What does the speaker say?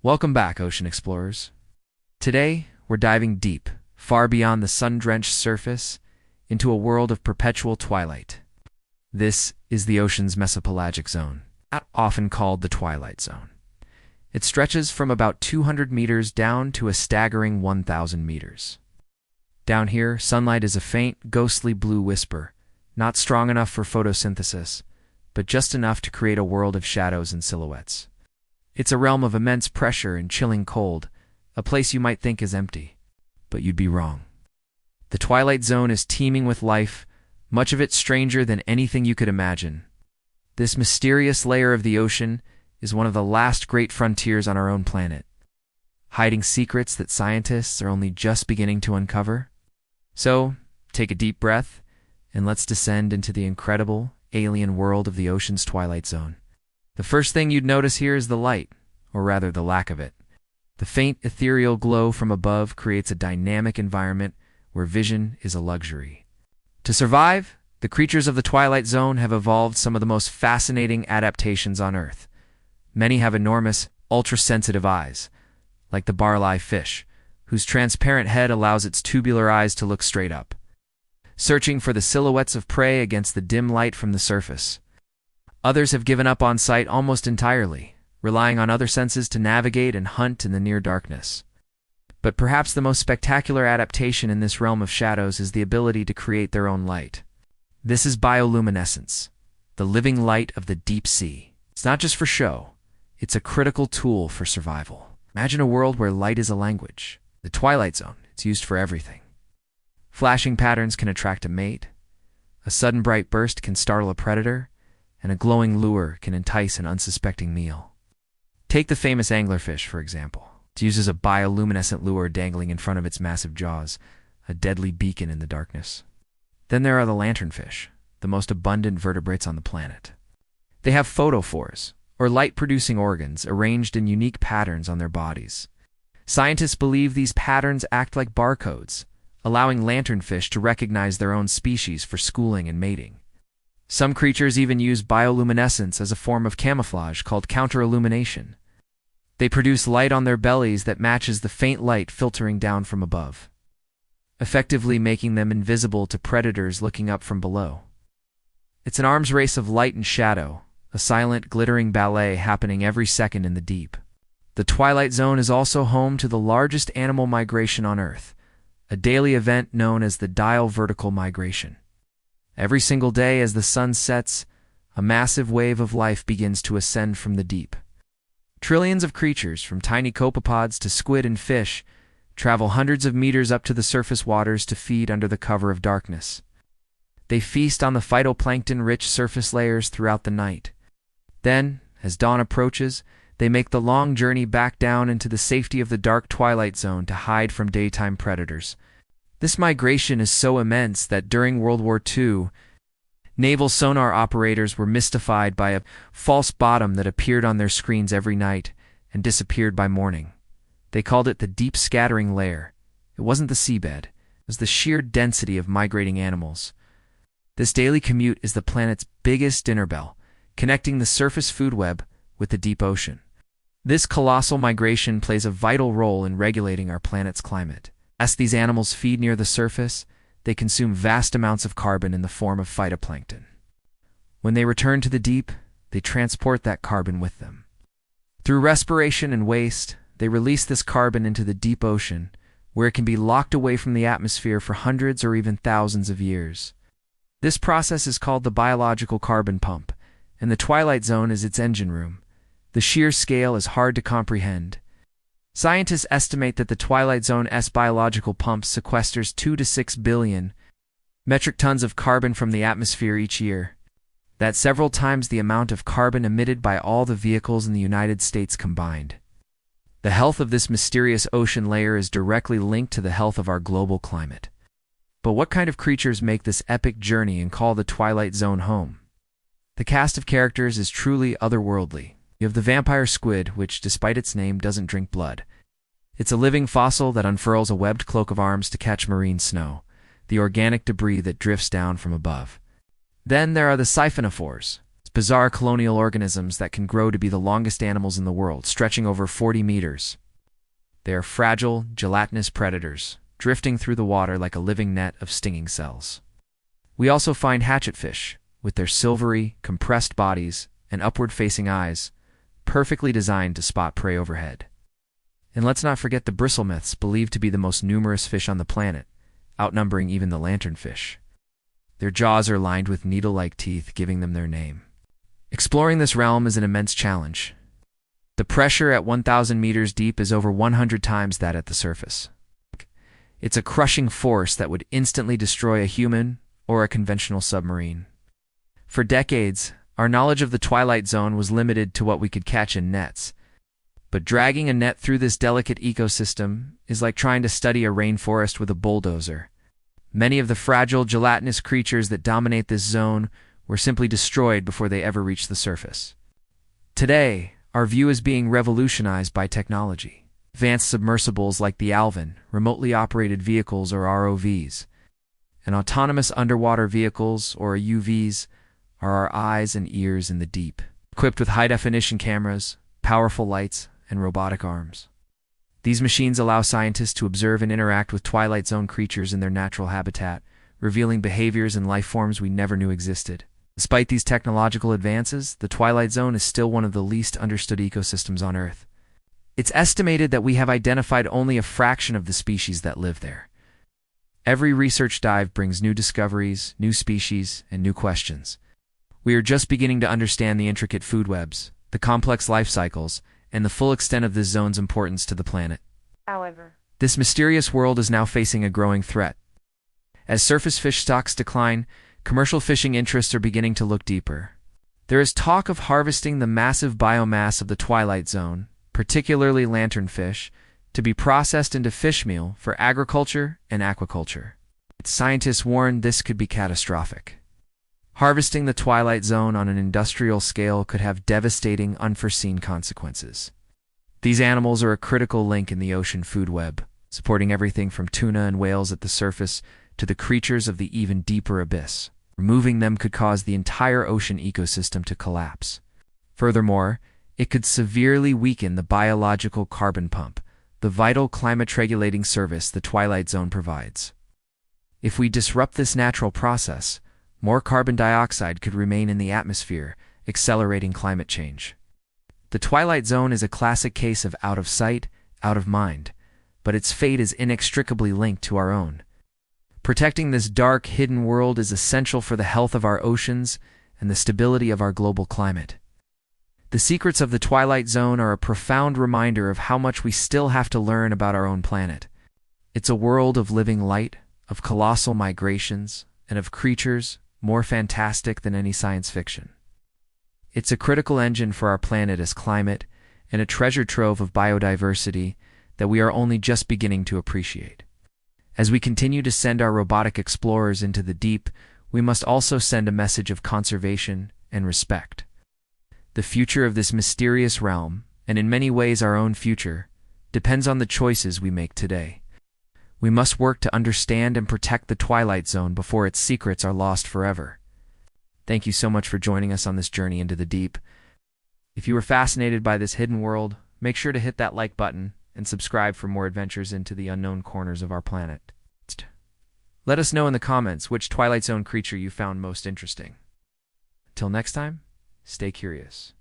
Welcome back, ocean explorers. Today, we're diving deep, far beyond the sun-drenched surface, into a world of perpetual twilight. This is the ocean's mesopelagic zone, often called the Twilight Zone. It stretches from about 200 meters down to a staggering 1,000 meters. Down here, sunlight is a faint, ghostly blue whisper, not strong enough for photosynthesis, but just enough to create a world of shadows and silhouettes. It's a realm of immense pressure and chilling cold, a place you might think is empty, but you'd be wrong. The Twilight Zone is teeming with life, much of it stranger than anything you could imagine. This mysterious layer of the ocean is one of the last great frontiers on our own planet, hiding secrets that scientists are only just beginning to uncover. So, take a deep breath, and let's descend into the incredible, alien world of the ocean's Twilight Zone. The first thing you'd notice here is the light, or rather the lack of it. The faint ethereal glow from above creates a dynamic environment where vision is a luxury. To survive, the creatures of the Twilight Zone have evolved some of the most fascinating adaptations on Earth. Many have enormous, ultra-sensitive eyes, like the barley fish, whose transparent head allows its tubular eyes to look straight up, searching for the silhouettes of prey against the dim light from the surface. Others have given up on sight almost entirely, relying on other senses to navigate and hunt in the near darkness. But perhaps the most spectacular adaptation in this realm of shadows is the ability to create their own light. This is bioluminescence, the living light of the deep sea. It's not just for show, it's a critical tool for survival. Imagine a world where light is a language. The Twilight Zone, it's used for everything. Flashing patterns can attract a mate, a sudden bright burst can startle a predator, and a glowing lure can entice an unsuspecting meal. Take the famous anglerfish, for example. It uses a bioluminescent lure dangling in front of its massive jaws, a deadly beacon in the darkness. Then there are the lanternfish, the most abundant vertebrates on the planet. They have photophores, or light-producing organs, arranged in unique patterns on their bodies. Scientists believe these patterns act like barcodes, allowing lanternfish to recognize their own species for schooling and mating. Some creatures even use bioluminescence as a form of camouflage called counterillumination. They produce light on their bellies that matches the faint light filtering down from above, effectively making them invisible to predators looking up from below. It's an arms race of light and shadow, a silent, glittering ballet happening every second in the deep. The Twilight Zone is also home to the largest animal migration on Earth, a daily event known as the diel vertical migration. Every single day as the sun sets, a massive wave of life begins to ascend from the deep. Trillions of creatures, from tiny copepods to squid and fish, travel hundreds of meters up to the surface waters to feed under the cover of darkness. They feast on the phytoplankton-rich surface layers throughout the night. Then, as dawn approaches, they make the long journey back down into the safety of the dark Twilight Zone to hide from daytime predators. This migration is so immense that during World War II, naval sonar operators were mystified by a false bottom that appeared on their screens every night and disappeared by morning. They called it the deep scattering layer. It wasn't the seabed, it was the sheer density of migrating animals. This daily commute is the planet's biggest dinner bell, connecting the surface food web with the deep ocean. This colossal migration plays a vital role in regulating our planet's climate. As these animals feed near the surface, they consume vast amounts of carbon in the form of phytoplankton. When they return to the deep, they transport that carbon with them. Through respiration and waste, they release this carbon into the deep ocean, where it can be locked away from the atmosphere for hundreds or even thousands of years. This process is called the biological carbon pump, and the Twilight Zone is its engine room. The sheer scale is hard to comprehend. Scientists estimate that the Twilight Zone's biological pump sequesters 2 to 6 billion metric tons of carbon from the atmosphere each year. That's several times the amount of carbon emitted by all the vehicles in the United States combined. The health of this mysterious ocean layer is directly linked to the health of our global climate. But what kind of creatures make this epic journey and call the Twilight Zone home? The cast of characters is truly otherworldly. You have the vampire squid, which, despite its name, doesn't drink blood. It's a living fossil that unfurls a webbed cloak of arms to catch marine snow, the organic debris that drifts down from above. Then there are the siphonophores, bizarre colonial organisms that can grow to be the longest animals in the world, stretching over 40 meters. They are fragile, gelatinous predators, drifting through the water like a living net of stinging cells. We also find hatchetfish, with their silvery, compressed bodies and upward-facing eyes, perfectly designed to spot prey overhead. And let's not forget the bristlemouths, believed to be the most numerous fish on the planet, outnumbering even the lanternfish. Their jaws are lined with needle-like teeth, giving them their name. Exploring this realm is an immense challenge. The pressure at 1,000 meters deep is over 100 times that at the surface. It's a crushing force that would instantly destroy a human or a conventional submarine. For decades, our knowledge of the Twilight Zone was limited to what we could catch in nets. But dragging a net through this delicate ecosystem is like trying to study a rainforest with a bulldozer. Many of the fragile, gelatinous creatures that dominate this zone were simply destroyed before they ever reached the surface. Today, our view is being revolutionized by technology. Advanced submersibles like the Alvin, remotely operated vehicles or ROVs, and autonomous underwater vehicles or UVs are our eyes and ears in the deep, equipped with high-definition cameras, powerful lights, and robotic arms. These machines allow scientists to observe and interact with Twilight Zone creatures in their natural habitat, revealing behaviors and life forms we never knew existed. Despite these technological advances, the Twilight Zone is still one of the least understood ecosystems on Earth. It's estimated that we have identified only a fraction of the species that live there. Every research dive brings new discoveries, new species, and new questions. We are just beginning to understand the intricate food webs, the complex life cycles, and the full extent of this zone's importance to the planet. However, this mysterious world is now facing a growing threat. As surface fish stocks decline, commercial fishing interests are beginning to look deeper. There is talk of harvesting the massive biomass of the Twilight Zone, particularly lanternfish, to be processed into fish meal for agriculture and aquaculture. Scientists warn this could be catastrophic. Harvesting the Twilight Zone on an industrial scale could have devastating, unforeseen consequences. These animals are a critical link in the ocean food web, supporting everything from tuna and whales at the surface to the creatures of the even deeper abyss. Removing them could cause the entire ocean ecosystem to collapse. Furthermore, it could severely weaken the biological carbon pump, the vital climate-regulating service the Twilight Zone provides. If we disrupt this natural process, more carbon dioxide could remain in the atmosphere, accelerating climate change. The Twilight Zone is a classic case of out of sight, out of mind, but its fate is inextricably linked to our own. Protecting this dark, hidden world is essential for the health of our oceans and the stability of our global climate. The secrets of the Twilight Zone are a profound reminder of how much we still have to learn about our own planet. It's a world of living light, of colossal migrations, and of creatures more fantastic than any science fiction. It's a critical engine for our planet as climate and a treasure trove of biodiversity that we are only just beginning to appreciate. As we continue to send our robotic explorers into the deep, we must also send a message of conservation and respect. The future of this mysterious realm, and in many ways our own future, depends on the choices we make today. We must work to understand and protect the Twilight Zone before its secrets are lost forever. Thank you so much for joining us on this journey into the deep. If you were fascinated by this hidden world, make sure to hit that like button and subscribe for more adventures into the unknown corners of our planet. Let us know in the comments which Twilight Zone creature you found most interesting. Till next time, stay curious.